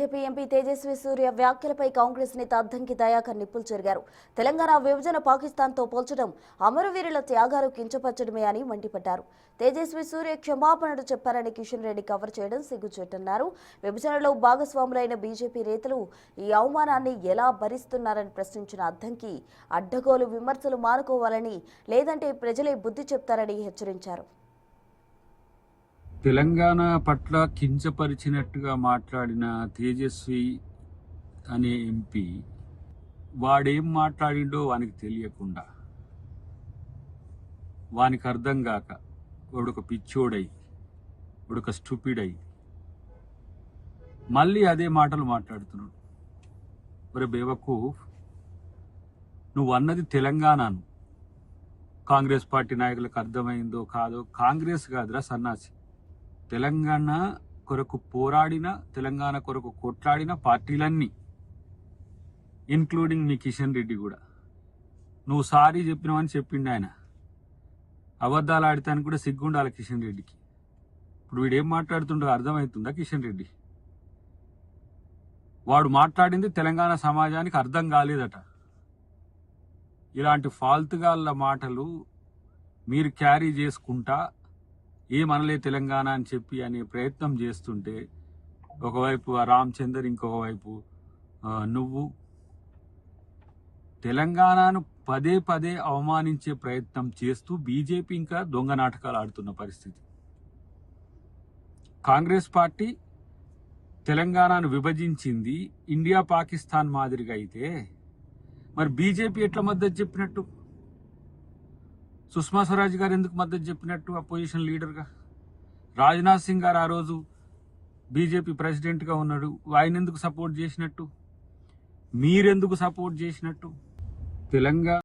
AP MP Tejaswi సూర్య వ్యాఖ్యలపై కాంగ్రెస్ నేత అద్దంకి దయాకర్ నిప్పులు చెరిగారు. తెలంగాణ విభజన పాకిస్తాన్తో పోల్చడం అమరవీరుల త్యాగాలు కించపరచడమే అని మండిపడ్డారు. తేజస్వి సూర్య క్షమాపణలు చెప్పారని కిషన్ రెడ్డి కవర్ చేయడం సిగ్గుచేటన్నారు. విభజనలో భాగస్వాములైన బీజేపీ నేతలు ఈ అవమానాన్ని ఎలా భరిస్తున్నారని ప్రశ్నించిన అద్దంకి అడ్డగోలు విమర్శలు మానుకోవాలని, లేదంటే ప్రజలే బుద్ధి చెప్తారని హెచ్చరించారు. తెలంగాణ పట్ల కించపరిచినట్టుగా మాట్లాడిన తేజస్వి అనే ఎంపీ వాడేం మాట్లాడిండో వానికి తెలియకుండా, వానికి అర్థం కాక వాడొక పిచ్చోడై, వాడొక స్టూపిడై మళ్ళీ అదే మాటలు మాట్లాడుతున్నాడు. ఒరే బేవకూఫ్, నువ్వు అన్నది తెలంగాణను. కాంగ్రెస్ పార్టీ నాయకులకు అర్థమైందో కాదో, కాంగ్రెస్ కాదురా సన్నాసి. తెలంగాణ కొరకు పోరాడిన, తెలంగాణ కొరకు కొట్లాడిన పార్టీలన్నీ, ఇన్క్లూడింగ్ మీ కిషన్ రెడ్డి కూడా. నువ్వు సారీ చెప్పినావని చెప్పిండు ఆయన. అబద్ధాలు ఆడితానికి కూడా సిగ్గుండాలి కిషన్ రెడ్డికి. ఇప్పుడు వీడేం మాట్లాడుతుండో అర్థమవుతుందా కిషన్ రెడ్డి? వాడు మాట్లాడింది తెలంగాణ సమాజానికి అర్థం కాలేదట. ఇలాంటి ఫాల్తుగాళ్ళ మాటలు మీరు క్యారీ చేసుకుంటా ఏమనలే తెలంగాణ అని చెప్పి అనే ప్రయత్నం చేస్తుంటే, ఒకవైపు ఆ రామచందర్, ఇంకొక వైపు నువ్వు తెలంగాణను పదే పదే అవమానించే ప్రయత్నం చేస్తూ బీజేపీ ఇంకా దొంగ నాటకాలు ఆడుతున్న పరిస్థితి. కాంగ్రెస్ పార్టీ తెలంగాణను విభజించింది ఇండియా పాకిస్తాన్ మాదిరిగా అయితే, మరి బీజేపీ ఎట్లా మద్దతు చెప్పినట్టు? సుష్మా స్వరాజ్ గారు ఎందుకు మద్దతు చెప్పినట్టు అపోజిషన్ లీడర్గా? రాజ్నాథ్ సింగ్ గారు ఆ రోజు బీజేపీ ప్రెసిడెంట్గా ఉన్నాడు, ఆయన ఎందుకు సపోర్ట్ చేసినట్టు? మీరెందుకు సపోర్ట్ చేసినట్టు? తెలంగాణ